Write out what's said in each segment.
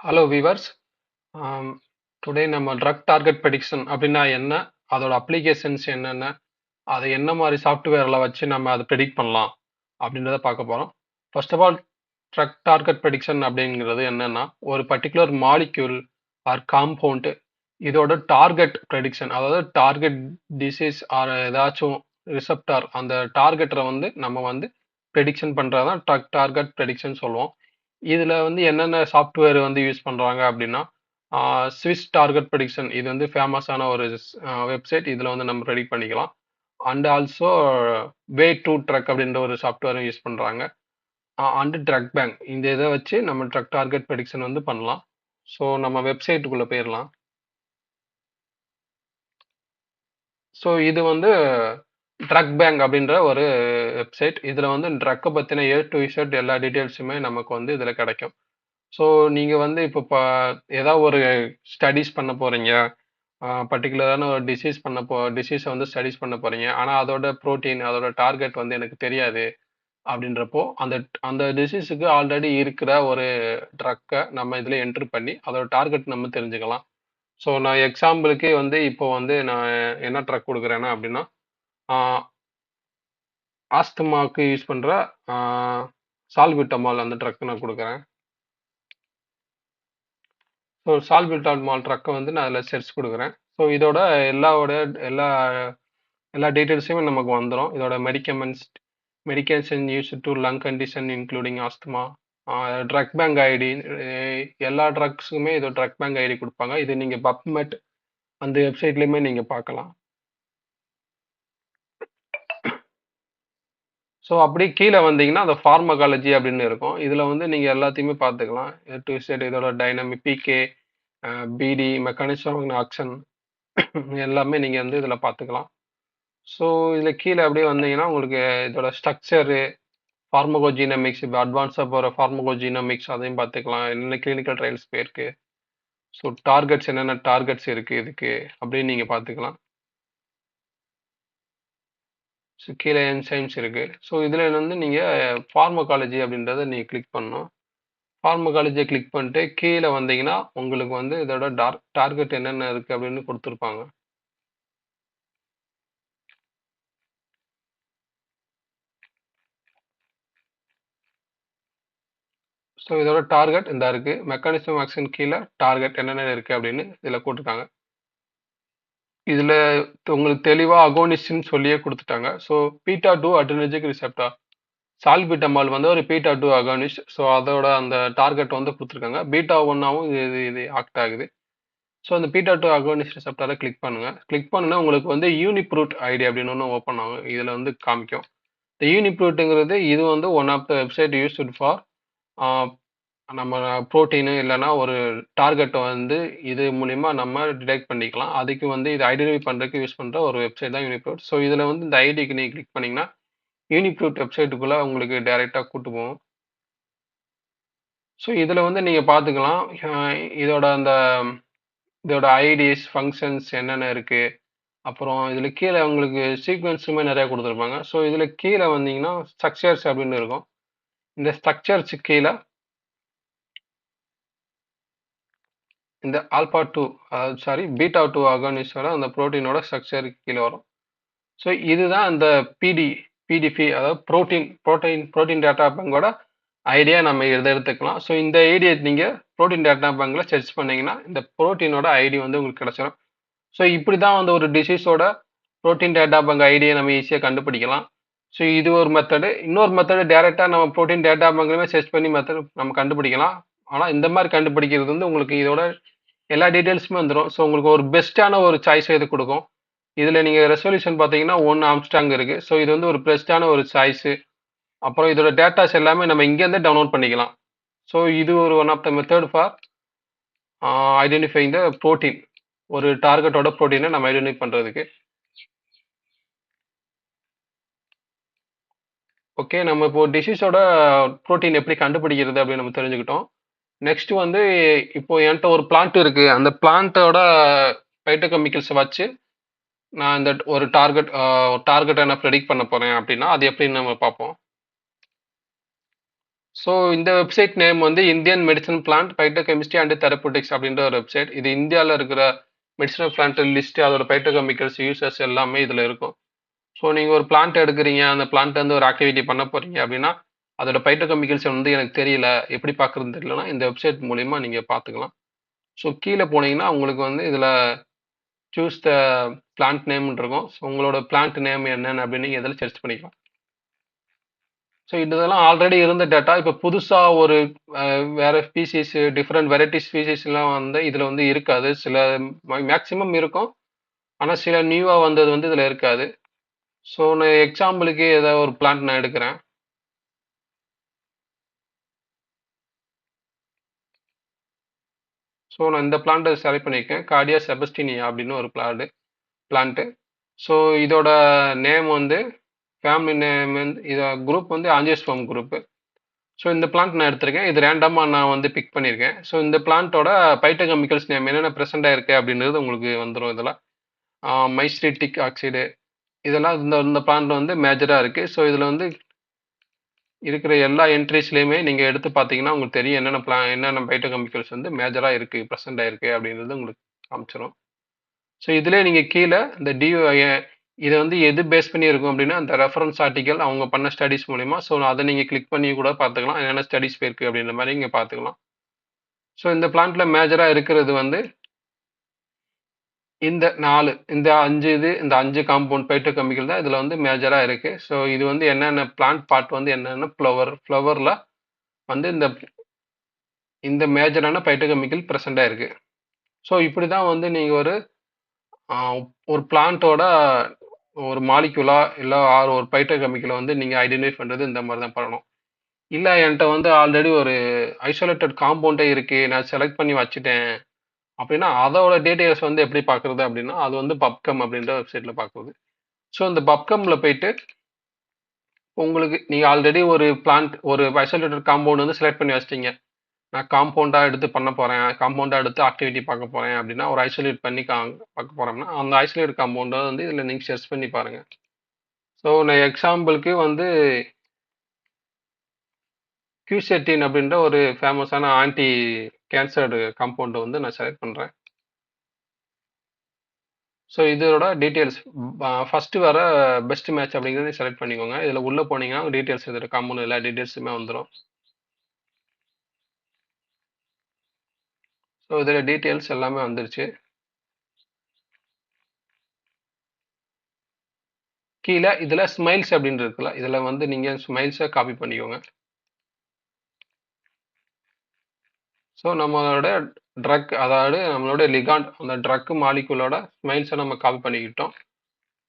Hello viewers. Today நம்ம drug target prediction அப்படின்னா என்ன, அதோட அப்ளிகேஷன்ஸ் என்னென்ன, அதை என்ன மாதிரி சாஃப்ட்வேரில் வச்சு நம்ம அதை ப்ரெடிக்ட் பண்ணலாம் அப்படின்றத பார்க்க போகிறோம். First of all, drug target prediction அப்படிங்கிறது என்னென்னா, ஒரு பர்டிகுலர் மாலிக்யூல் ஆர் காம்பவுண்டு இதோட டார்கெட் ப்ரெடிக்ஷன், அதாவது டார்கெட் டிசீஸ் ஆர் ஏதாச்சும் ரிசப்டார் அந்த டார்கெட்டரை வந்து நம்ம வந்து ப்ரெடிக்ஷன் பண்ணுறது தான் ட்ரக் டார்கெட் ப்ரெடிக்ஷன் சொல்லுவோம். இதில் வந்து என்னென்ன சாஃப்ட்வேர் வந்து யூஸ் பண்ணுறாங்க அப்படின்னா, ஸ்விஸ் டார்கெட் ப்ரெடிக்ஷன் இது வந்து ஃபேமஸான ஒரு வெப்சைட். இதில் வந்து நம்ம ப்ரெடிக்ட் பண்ணிக்கலாம். And also way to drug அப்படின்ற ஒரு சாஃப்ட்வேரும் யூஸ் பண்ணுறாங்க. அண்ட் ட்ரக் பேங்க் இந்த இதை வச்சு நம்ம ட்ரக் டார்கெட் ப்ரெடிக்ஷன் வந்து பண்ணலாம். ஸோ நம்ம வெப்சைட்டுக்குள்ளே போயிடலாம். ஸோ இது வந்து ட்ரக் பேங்க் அப்படின்ற ஒரு வெப்சைட். இதில் வந்து ட்ரக்கை பற்றின ஏ டு இசட் எல்லா டீட்டெயில்ஸுமே நமக்கு வந்து இதில் கிடைக்கும். ஸோ நீங்கள் வந்து இப்போ ஏதாவது ஒரு ஸ்டடீஸ் பண்ண போகிறீங்க, பர்டிகுலரான ஒரு டிசீஸை வந்து ஸ்டடீஸ் பண்ண போகிறீங்க, ஆனால் அதோட ப்ரோட்டீன் அதோட டார்கெட் வந்து எனக்கு தெரியாது அப்படின்றப்போ அந்த அந்த டிசீஸுக்கு ஆல்ரெடி இருக்கிற ஒரு ட்ரக்கை நம்ம இதில் என்ட்ரு பண்ணி அதோட டார்கெட் நம்ம தெரிஞ்சுக்கலாம். ஸோ நான் எக்ஸாம்பிளுக்கு வந்து இப்போ வந்து நான் என்ன ட்ரக் கொடுக்குறேன்னா அப்படின்னா, ஆஸ்துமாவுக்கு யூஸ் பண்ணுற சால்பிட்டமால் அந்த ட்ரக் நான் கொடுக்குறேன். ஸோ சால்பிட்டமால் ட்ரக்கை வந்து நான் அதில் செர்ச் கொடுக்குறேன். ஸோ இதோட எல்லா எல்லா டீட்டெயில்ஸுமே நமக்கு வந்துடும். இதோட medication use to lung condition including asthma, drug bank ID, எல்லா ட்ரக்ஸுக்குமே இதோட ட்ரக் பேங்க் ஐடி கொடுப்பாங்க. இது நீங்கள் பப்மெட் அந்த வெப்சைட்லேயுமே நீங்கள் பார்க்கலாம். ஸோ அப்படி கீழே வந்தீங்கன்னா அந்த ஃபார்மகாலஜி அப்படின்னு இருக்கும். இதில் வந்து நீங்கள் எல்லாத்தையுமே பார்த்துக்கலாம். டு செட் இதோட டைனமிக் பிகே, பிடி, மெக்கானிசம் ஆக்ஷன் எல்லாமே நீங்கள் வந்து இதில் பார்த்துக்கலாம். ஸோ இதில் கீழே அப்படியே வந்தீங்கன்னா உங்களுக்கு இதோட ஸ்ட்ரக்சரு, ஃபார்மகோஜீனமிக்ஸ், இப்போ அட்வான்ஸாக போகிற ஃபார்மகோஜீனமிக்ஸ் அதையும் பார்த்துக்கலாம். என்னென்ன கிளினிக்கல் ட்ரையல்ஸ் போயிருக்கு, ஸோ டார்கெட்ஸ் என்னென்ன டார்கெட்ஸ் இருக்குது இதுக்கு அப்படின்னு நீங்கள் பார்த்துக்கலாம். ஸோ கீழே என்சைம்ஸ் இருக்குது. ஸோ இதில் வந்து நீங்கள் ஃபார்மகாலஜி அப்படின்றத நீங்கள் கிளிக் பண்ணணும். ஃபார்மகாலஜியை கிளிக் பண்ணிட்டு கீழே வந்தீங்கன்னா உங்களுக்கு வந்து இதோட டார்கெட் என்னென்ன இருக்குது அப்படின்னு கொடுத்துருப்பாங்க. ஸோ இதோட டார்கெட் இந்த இருக்குது. மெக்கானிசம் ஆக்ஷன் கீழே டார்கெட் என்னென்ன இருக்குது அப்படின்னு இதில் போட்டிருக்காங்க. இதில் உங்களுக்கு தெளிவாக அகோனிஸ்ட்னு சொல்லியே கொடுத்துட்டாங்க. ஸோ பீட்டா 2 அட்ரினர்ஜிக் ரிசெப்டார் சால்பிட்டமால் வந்து ஒரு பீட்டா 2 அகானிஸ்ட். ஸோ அதோட அந்த டார்கெட் வந்து கொடுத்துருக்காங்க. பீட்டா 1ஆவும் இது ஆக்ட் ஆகுது. ஸோ அந்த பீட்டா 2 அகானிஸ்ட் ரிசெப்டாரை கிளிக் பண்ணுங்க. கிளிக் பண்ணுன்னா உங்களுக்கு வந்து யூனிப்ரூட் ஐடி அப்படின்னு ஒன்று ஓப்பன் ஆகும். இதில் வந்து காமிக்கும். இந்த யூனிப்ரூட்டுங்கிறது இது வந்து one of the website used for நம்ம ப்ரோட்டீனு இல்லைன்னா ஒரு டார்கெட்டை வந்து இது மூலிமா நம்ம டிடெக்ட் பண்ணிக்கலாம். அதுக்கு வந்து இது ஐடென்டிஃபை பண்ணுறதுக்கு யூஸ் பண்ணுற ஒரு வெப்சைட் தான் யூனிப்ரூட். ஸோ இதில் வந்து இந்த ஐடிக்கு நீங்கள் கிளிக் பண்ணிங்கன்னா யூனிப்ரூட் வெப்சைட்டுக்குள்ளே உங்களுக்கு டைரெக்டாக கூட்டு போகும். ஸோ இதில் வந்து நீங்கள் பார்த்துக்கலாம் இதோட ஐடிஸ் ஃபங்க்ஷன்ஸ் என்னென்ன இருக்குது. அப்புறம் இதில் கீழே உங்களுக்கு சீக்வன்ஸுமே நிறையா கொடுத்துருப்பாங்க. ஸோ இதில் கீழே வந்தீங்கன்னா ஸ்ட்ரக்சர்ஸ் அப்படின்னு இருக்கும். இந்த ஸ்ட்ரக்சர்ஸ் கீழே இந்த ஆல்பா 2 பீட்டா 2 அகானிஸ்டோட அந்த ப்ரோட்டீனோட ஸ்ட்ரக்சர் கீழே வரும். ஸோ இதுதான் அந்த பிடிபி, அதாவது ப்ரோட்டீன் டேட்டா பேங்கோட ஐடியா நம்ம எடுத்துக்கலாம். ஸோ இந்த ஐடியை நீங்கள் ப்ரோட்டீன் டேட்டா பேங்கில் சர்ச் பண்ணிங்கன்னா இந்த ப்ரோட்டீனோட ஐடி வந்து உங்களுக்கு கிடச்சிடும். ஸோ இப்படி தான் வந்து ஒரு டிசீஸோட ப்ரோட்டீன் டேட்டா பேங்க் ஐடியை நம்ம ஈஸியாக கண்டுபிடிக்கலாம். ஸோ இது ஒரு மெத்தடு. இன்னொரு மெத்தடு டேரெக்டாக நம்ம ப்ரோட்டீன் டேட்டா பேங்க்லையுமே சர்ச் பண்ணி நம்ம கண்டுபிடிக்கலாம். ஆனால் இந்த மாதிரி கண்டுபிடிக்கிறது வந்து உங்களுக்கு இதோட எல்லா டீட்டெயில்ஸுமே வந்துடும். ஸோ உங்களுக்கு ஒரு பெஸ்ட்டான ஒரு சாய்ஸ் இது கொடுக்கும். இதில் நீங்கள் ரெசல்யூஷன் பார்த்தீங்கன்னா 1 ஆம்ஸ்டாங் இருக்குது. ஸோ இது வந்து ஒரு பெஸ்ட்டான ஒரு சாய்ஸு. அப்புறம் இதோட டேட்டாஸ் எல்லாமே நம்ம இங்கேருந்தே டவுன்லோட் பண்ணிக்கலாம். ஸோ இது ஒரு one of the method for identifying the protein. ஒரு டார்கெட்டோட ப்ரோட்டீனை நம்ம ஐடென்டிஃபை பண்ணுறதுக்கு. ஓகே, நம்ம இப்போ டிசீஸோட ப்ரோட்டீன் எப்படி கண்டுபிடிக்கிறது அப்படின்னு நம்ம தெரிஞ்சுக்கிட்டோம். நெக்ஸ்ட் வந்து இப்போ என்கிட்ட ஒரு பிளான்ட் இருக்குது. அந்த பிளான்ட்டோட பைட்டோகெமிக்கல்ஸை வச்சு நான் இந்த ஒரு டார்கெட்டை நான் ப்ரெடிக்ட் பண்ண போகிறேன் அப்படின்னா அது எப்படின்னு நம்ம பார்ப்போம். ஸோ இந்த வெப்சைட் நேம் வந்து Indian medicine plant phytochemistry and தெரப்பூட்டிக்ஸ் அப்படின்ற ஒரு வெப்சைட். இது இந்தியாவில் இருக்கிற மெடிசனல் பிளான்ட் லிஸ்ட், அதோட பைட்டோகெமிக்கல்ஸ் யூசர்ஸ் எல்லாமே இதில் இருக்கும். ஸோ நீங்கள் ஒரு பிளான்ட் எடுக்கிறீங்க, அந்த பிளான்ட் வந்து ஒரு ஆக்டிவிட்டி பண்ண போறீங்க அப்படின்னா, அதோட பைட்டோகெமிக்கல்ஸ் வந்து எனக்கு தெரியல, எப்படி பார்க்குறதுன்னு தெரியலனா இந்த வெப்சைட் மூலியமா நீங்கள் பார்த்துக்கலாம். ஸோ கீழே போனீங்கன்னா உங்களுக்கு வந்து இதில் சூஸ் த பிளான்ட் நேம்னு இருக்கும். ஸோ உங்களோட பிளான்ட் நேம் என்னன்னு அப்படின்னு நீங்கள் இதில் சர்ச் பண்ணிக்கலாம். ஸோ இதெல்லாம் ஆல்ரெடி இருந்த டேட்டா. இப்போ புதுசா ஒரு வேற ஸ்பீசிஸ், டிஃபரெண்ட் வெரைட்டி ஸ்பீசிஸ்லாம் வந்து இதுல வந்து இருக்காது. சில மேக்ஸிமம் இருக்கும். ஆனா சில நியூவா வந்தது வந்து இதுல இருக்காது. ஸோ நான் எக்ஸாம்பிளுக்கு ஏதாவது ஒரு பிளான்ட் நான் எடுக்கிறேன். ஸோ நான் இந்த பிளான்ட்டை செலக்ட் பண்ணியிருக்கேன். கார்டியா செபஸ்டினியா அப்படின்னு ஒரு பிளான்ட்டு. ஸோ இதோட நேம் வந்து ஃபேமிலி நேம் வந்து இத குரூப் வந்து ஆஞ்சியோஸ்பெர்ம் குரூப். ஸோ இந்த பிளான்ட் நான் எடுத்திருக்கேன். இது ரேண்டமாக நான் வந்து பிக் பண்ணியிருக்கேன். ஸோ இந்த பிளான்ட்டோட பைட்டோகெமிக்கல்ஸ் நேம் என்னென்ன ப்ரெசென்ட் ஆயிருக்கு அப்படின்றது உங்களுக்கு வந்துடும் இதில். மைஸ்டிட்டிக் ஆக்சைடு இதெல்லாம் இந்த இந்த பிளான்ட் வந்து மேஜராக இருக்குது. ஸோ இதில் வந்து இருக்கிற எல்லா என்ட்ரிஸ்லையுமே நீங்கள் எடுத்து பார்த்தீங்கன்னா உங்களுக்கு தெரியும் என்னென்ன பைட்டோகெமிக்கல்ஸ் வந்து மேஜராக இருக்குது, ப்ரெசென்ட் ஆயிருக்கு அப்படின்றது உங்களுக்கு காமிச்சிடும். ஸோ இதுலேயே நீங்கள் கீழே இந்த இதை வந்து எது பேஸ் பண்ணி இருக்கும் அப்படின்னா அந்த ரெஃபரன்ஸ் ஆர்டிகல் அவங்க பண்ண ஸ்டடிஸ் மூலிமா. ஸோ அதை நீங்கள் கிளிக் பண்ணி கூட பார்த்துக்கலாம், என்னென்ன ஸ்டடிஸ் போயிருக்கு அப்படின்ற மாதிரி இங்கே பார்த்துக்கலாம். ஸோ இந்த பிளான்ட்ல மேஜராக இருக்கிறது வந்து இந்த 5 காம்பவுண்ட் பைட்டோகெமிக்கல் தான் இதில் வந்து மேஜராக இருக்கு. ஸோ இது வந்து என்னென்ன பிளான்ட் பார்ட் வந்து என்னென்ன ஃப்ளவரில் வந்து இந்த இந்த மேஜரான பைட்டோகெமிக்கல் ப்ரெசென்டாக இருக்கு. ஸோ இப்படி தான் வந்து நீங்கள் ஒரு பிளான்ட்டோட ஒரு மாலிகுலா இல்லை ஒரு பைட்டோகெமிக்கலை வந்து நீங்கள் ஐடென்டிஃபை பண்ணுறது இந்த மாதிரி தான் பண்ணணும். இல்லை என்கிட்ட வந்து ஆல்ரெடி ஒரு ஐசோலேட்டட் காம்பவுண்டே இருக்கு, நான் செலக்ட் பண்ணி வச்சுட்டேன் அப்படின்னா அதோட டீடைல்ஸ் வந்து எப்படி பார்க்குறது அப்படின்னா அது வந்து பப்கம் அப்படின்ற வெப்சைட்டில் பார்க்குறது. ஸோ இந்த பப்கம்ல போயிட்டு உங்களுக்கு நீங்கள் ஆல்ரெடி ஒரு ஐசோலேட்டட் காம்பவுண்ட் வந்து செலக்ட் பண்ணி வச்சிட்டீங்க. நான் காம்பவுண்டாக எடுத்து பண்ண போகிறேன், காம்பவுண்டாக எடுத்து ஆக்டிவிட்டி பார்க்க போகிறேன் அப்படின்னா ஒரு ஐசோலேட் பண்ணி பார்க்க போகிறோம்னா அந்த ஐசோலேட் காம்பவுண்டை வந்து இதில் நீங்கள் சர்ச் பண்ணி பாருங்கள். ஸோ நான் எக்ஸாம்பிளுக்கு வந்து கியூசெட்டின் அப்படின்ற ஒரு ஃபேமஸான ஆன்டி கேன்சர் காம்பவுண்டை வந்து நான் செலக்ட் பண்ணுறேன். ஸோ இதோட டீட்டெயில்ஸ் ஃபர்ஸ்ட் வர பெஸ்ட் மேட்ச் அப்படிங்கிறத செலக்ட் பண்ணிக்கோங்க. இதில் உள்ளே போனீங்கன்னா டீட்டெயில்ஸ் இதோட காம்பவுண்ட் எல்லா டீட்டெயில்ஸுமே வந்துடும். ஸோ இதில் டீட்டெயில்ஸ் எல்லாமே வந்துருச்சு. கீழே இதில் ஸ்மைல்ஸ் அப்படின்னு இருக்குல்ல, இதில் வந்து நீங்கள் ஸ்மைல்ஸை காப்பி பண்ணிக்கோங்க. ஸோ நம்மளோட ட்ரக், அதாவது நம்மளோட லிகாண்ட், அந்த ட்ரக் மாலிகுலோட ஸ்மைல்ஸை நம்ம காப்பி பண்ணிக்கிட்டோம்.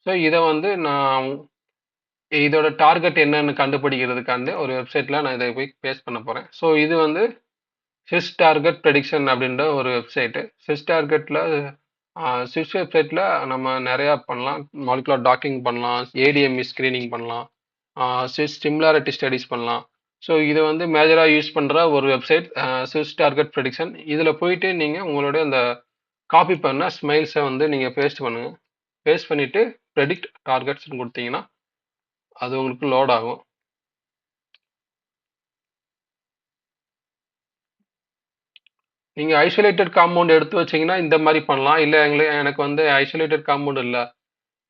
ஸோ இதை வந்து நான் இதோட டார்கெட் என்னன்னு கண்டுபிடிக்கிறதுக்காண்டு ஒரு வெப்சைட்டில் நான் இதை போய் பேஸ்ட் பண்ண போகிறேன். ஸோ இது வந்து ஸ்விஸ் டார்கெட் ப்ரெடிக்ஷன் அப்படின்ற ஒரு வெப்சைட்டு. ஸ்விஸ் வெப்சைட்டில் நம்ம நிறையா பண்ணலாம். மாலிகுலர் டாக்கிங் பண்ணலாம், ஏடிஎம்இ ஸ்க்ரீனிங் பண்ணலாம், ஸ்விஸ் சிமிலாரிட்டி ஸ்டடிஸ் பண்ணலாம். ஸோ இதை வந்து மேஜராக யூஸ் பண்ணுற ஒரு வெப்சைட் ஸ்விஸ் டார்கெட் ப்ரெடிக்ஷன். இதில் போயிட்டு நீங்கள் உங்களுடைய அந்த காப்பி பண்ண ஸ்மைல்ஸை வந்து நீங்கள் பேஸ்ட் பண்ணுங்கள். பேஸ்ட் பண்ணிவிட்டு ப்ரெடிக்ட் டார்கெட்ஸ்னு கொடுத்தீங்கன்னா அது உங்களுக்கு லோட் ஆகும். நீங்கள் ஐசோலேட்டட் காம்பவுண்ட் எடுத்து வச்சீங்கன்னா இந்த மாதிரி பண்ணலாம். இல்லை எனக்கு வந்து ஐசோலேட்டட் காம்பவுண்ட் இல்லை,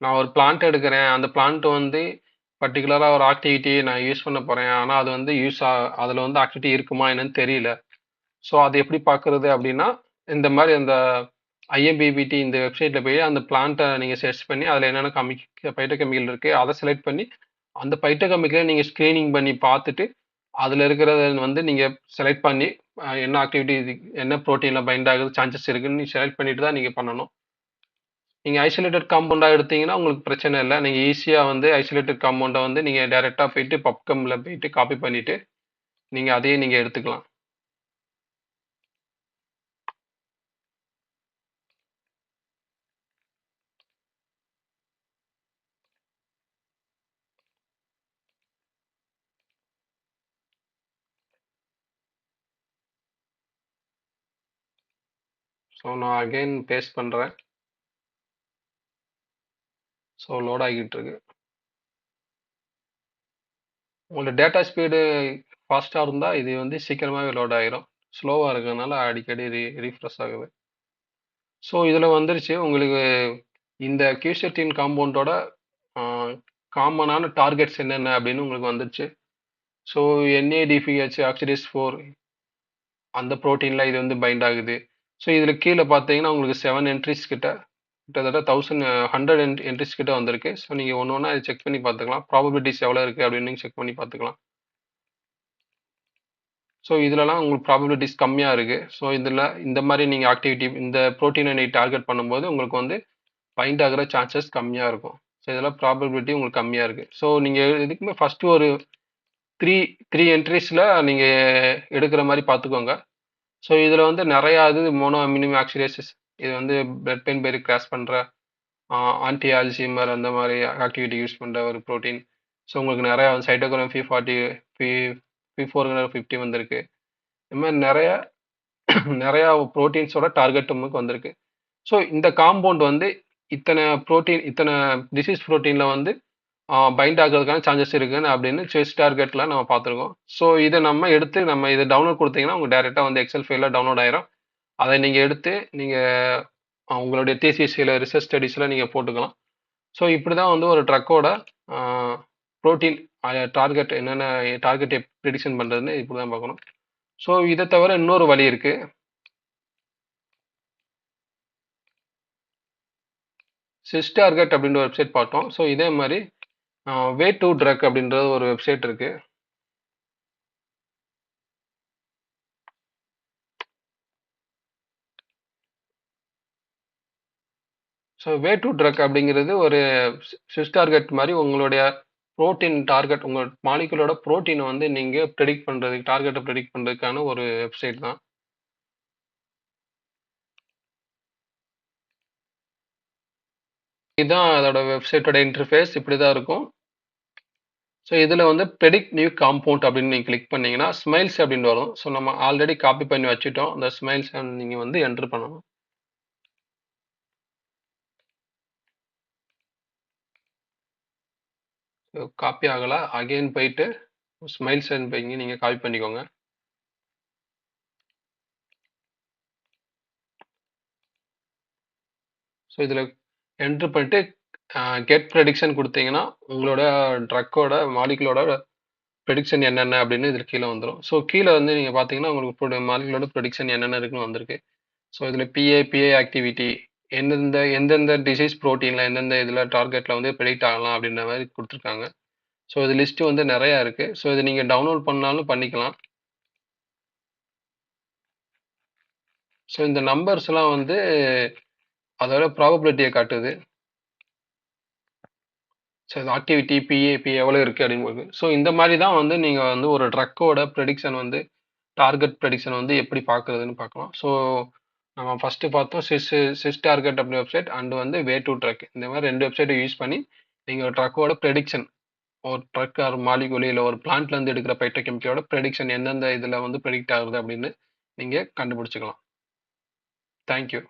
நான் ஒரு பிளான்ட் எடுக்கிறேன், அந்த பிளான்ட் வந்து பர்டிகுலராக ஒரு ஆக்டிவிட்டி நான் யூஸ் பண்ண போகிறேன், ஆனால் அது வந்து அதில் வந்து ஆக்டிவிட்டி இருக்குமா என்னன்னு தெரியல. ஸோ அது எப்படி பார்க்குறது அப்படின்னா இந்த மாதிரி அந்த ஐஎம்பிபிடி இந்த வெப்சைட்டில் போய் அந்த பிளான்ட்டை நீங்கள் சர்ச் பண்ணி அதில் என்னென்ன பைட்டோகெமிக்கல் இருக்குது அதை செலக்ட் பண்ணி அந்த பைட்டோகெமிக்கலை நீங்கள் ஸ்க்ரீனிங் பண்ணி பார்த்துட்டு அதில் இருக்கிறத வந்து நீங்கள் செலக்ட் பண்ணி என்ன ஆக்டிவிட்டி என்ன ப்ரோட்டீனில் பைண்ட் ஆகுது சான்சஸ் இருக்குன்னு நீங்கள் செலக்ட் பண்ணிட்டு தான் நீங்கள் பண்ணணும். நீங்கள் ஐசோலேட்டட் காம்பவுண்டாக எடுத்தீங்கன்னா உங்களுக்கு பிரச்சனை இல்லை. நீங்கள் ஈஸியாக வந்து ஐசோலேட்டட் காம்பவுண்டை வந்து நீங்கள் டைரெக்டாக போயிட்டு பப்கம்ல போயிட்டு காப்பி பண்ணிவிட்டு நீங்கள் அதையே நீங்கள் எடுத்துக்கலாம். ஸோ நான் அகெயின் பேஸ்ட் பண்ணுறேன். ஸோ லோட் ஆகிட்டு இருக்கு. உங்களோட டேட்டா ஸ்பீடு ஃபாஸ்ட்டா இருந்தா இது வந்து சீக்கிரமாவே லோட் ஆயிரும். ஸ்லோவா இருக்கறனால அடிக்கடி ரீஃப்ரெஷ் ஆகுது. ஸோ இதுல வந்துருச்சு உங்களுக்கு இந்த Q13 காம்பவுண்டோட ஆ காமனான டார்கெட்ஸ் என்னென்ன அப்படின்னு உங்களுக்கு வந்துருச்சு. ஸோ NADPH ஆக்சிடேஸ் 4 அந்த புரோட்டீன்ல இது வந்து பைண்ட் ஆகுது. ஸோ இதுல கீழ பார்த்தீங்கன்னா உங்களுக்கு 7 என்ட்ரீஸ் கிட்டத்தட்ட 100 என்ட்ரீஸ் கிட்ட வந்திருக்கு. ஸோ நீங்க ஒண்ணு ஒண்ணா செக் பண்ணி பார்த்துக்கலாம். ப்ராபபிலிட்டிஸ் எவ்வளோ இருக்கு அப்படின்னு நீங்க செக் பண்ணி பார்த்துக்கலாம். ஸோ இதுலலாம் உங்களுக்கு ப்ராபபிலிட்டிஸ் கம்மியா இருக்கு. ஸோ இதுல இந்த மாதிரி நீங்க ஆக்டிவிட்டி இந்த புரோட்டீனை நீங்க டார்கெட் பண்ணும்போது உங்களுக்கு வந்து பைண்ட் ஆகுற சான்சஸ் கம்மியா இருக்கும். ஸோ இதெல்லாம் ப்ராபபிலிட்டி உங்களுக்கு கம்மியா இருக்கு. ஸோ நீங்க இதுக்குமே ஃபர்ஸ்ட் ஒரு 3 என்ட்ரீஸ்ல நீங்க எடுக்கிற மாதிரி பார்த்துக்கோங்க. ஸோ இதுல வந்து நிறைய இது மோனோ அமினோ ஆக்சிடேசஸ் இது வந்து பிளட் பெயின் பேரி கிராஸ் பண்ற ஆன்டி ஆல்சீமர் அந்த மாதிரி ஆக்டிவிட்டி யூஸ் பண்ற ஒரு புரோட்டீன். ஸோ உங்களுக்கு நிறைய சைட்டோக்ரோம் P40 P450 வந்திருக்கு. இந்த மாதிரி நிறைய நிறைய புரோட்டீன்ஸோட டார்கெட் நமக்கு வந்திருக்கு. ஸோ இந்த காம்பவுண்ட் வந்து இத்தனை டிசீஸ் புரோட்டீன்ல வந்து பைண்ட் ஆகிறதுக்கான சான்சஸ் இருக்குன்னு அப்படின்னு செஸ் டார்கெட்ல நம்ம பார்த்துருக்கோம். ஸோ இதை நம்ம எடுத்து நம்ம இதை டவுன்லோட் கொடுத்தீங்கன்னா உங்க டைரக்டா வந்து எக்ஸல் ஃபைல்ல டவுன்லோட் ஆயிரும். அதை நீங்க எடுத்து நீங்க உங்களுடைய TCSல ரிசர்ச் ஸ்டடீஸ்ல நீங்க போட்டுக்கலாம். ஸோ இப்படிதான் வந்து ஒரு ட்ரக்கோட புரோட்டீன் டார்கெட் என்னென்ன டார்கெட் ப்ரிடிக்ஷன் பண்றதுன்னு இப்படிதான் பார்க்கணும். ஸோ இதை தவிர இன்னொரு வழி இருக்கு. சிஸ் டார்கெட் அப்படின்ற வெப்சைட் பார்த்தோம். ஸோ இதே மாதிரி வே டு ட்ரக் அப்படின்ற ஒரு வெப்சைட் இருக்கு. ஸோ வே டு ட்ரக் அப்படிங்கிறது ஒரு சிஸ் டார்கெட் மாதிரி உங்களுடைய புரோட்டீன் டார்கெட் உங்கள் மாலிகுலோட புரோட்டீனை வந்து நீங்கள் ப்ரெடிக்ட் பண்ணுறதுக்கு டார்கெட்டை ப்ரெடிக்ட் பண்ணுறதுக்கான ஒரு வெப்சைட் தான். இதுதான் அதோட வெப்சைட்டோட இன்டர்ஃபேஸ் இப்படி தான் இருக்கும். ஸோ இதில் வந்து ப்ரெடிக்ட் நியூ காம்பவுண்ட் அப்படின்னு நீங்கள் கிளிக் பண்ணீங்கன்னா ஸ்மைல்ஸ் அப்படின்னு வரும். ஸோ நம்ம ஆல்ரெடி காப்பி பண்ணி வச்சுட்டோம். அந்த ஸ்மைல்ஸ் நீங்கள் வந்து என்ட்ரு பண்ணணும். காப்பி ஆகலை அகெயின் போயிட்டு ஸ்மைல்ஸ் போய் நீங்கள் காப்பி பண்ணிக்கோங்க. ஸோ இதில் என்ட்ரு பண்ணிட்டு கெட் ப்ரெடிக்ஷன் கொடுத்தீங்கன்னா உங்களோட ட்ரக்கோட மாலிகுலோட ப்ரெடிக்ஷன் என்னென்ன அப்படின்னு இதில் கீழே வந்துடும். ஸோ கீழே வந்து நீங்கள் பார்த்தீங்கன்னா உங்களுக்கு மாலிகுலோட ப்ரெடிக்ஷன் என்னென்ன இருக்குன்னு வந்திருக்கு. ஸோ இதில் PA ஆக்டிவிட்டி எந்தெந்த டிசீஸ் ப்ரோட்டீனில் எந்தெந்த இதில் டார்கெட்டில் வந்து ப்ரெடிக்ட் ஆகலாம் அப்படின்ற மாதிரி கொடுத்துருக்காங்க. ஸோ இது லிஸ்ட்டு வந்து நிறையா இருக்குது. ஸோ இதை நீங்கள் டவுன்லோட் பண்ணாலும் பண்ணிக்கலாம். ஸோ இந்த நம்பர்ஸ்லாம் வந்து அதோட ப்ராபபிலிட்டியை காட்டுது. ஸோ ஆக்டிவிட்டி PA எவ்வளோ இருக்குது அப்படின்னு. ஸோ இந்த மாதிரி தான் வந்து நீங்கள் வந்து ஒரு ட்ரக்கோட ப்ரெடிக்ஷன் வந்து டார்கெட் ப்ரெடிக்ஷன் வந்து எப்படி பார்க்குறதுன்னு பார்க்கலாம். ஸோ நம்ம ஃபஸ்ட்டு பார்த்தோம் சிஸ் டார்கெட் அப்படி வெப்சைட் அண்ட் வந்து வே டு ட்ரக் இந்த மாதிரி 2 வெப்சைட்டை யூஸ் பண்ணி நீங்கள் ட்ரக்கோட ப்ரெடிக்ஷன் ஒரு ட்ரக் ஆர் மாலிகுலி இல்லை ஒரு பிளான்ட்லேருந்து எடுக்கிற பைட்டோகெமிக்கலோட ப்ரெடிக்ஷன் எந்தெந்த இதில் வந்து ப்ரெடிக்ட் ஆகுது அப்படின்னு நீங்கள் கண்டுபிடிச்சிக்கலாம். தேங்க்யூ.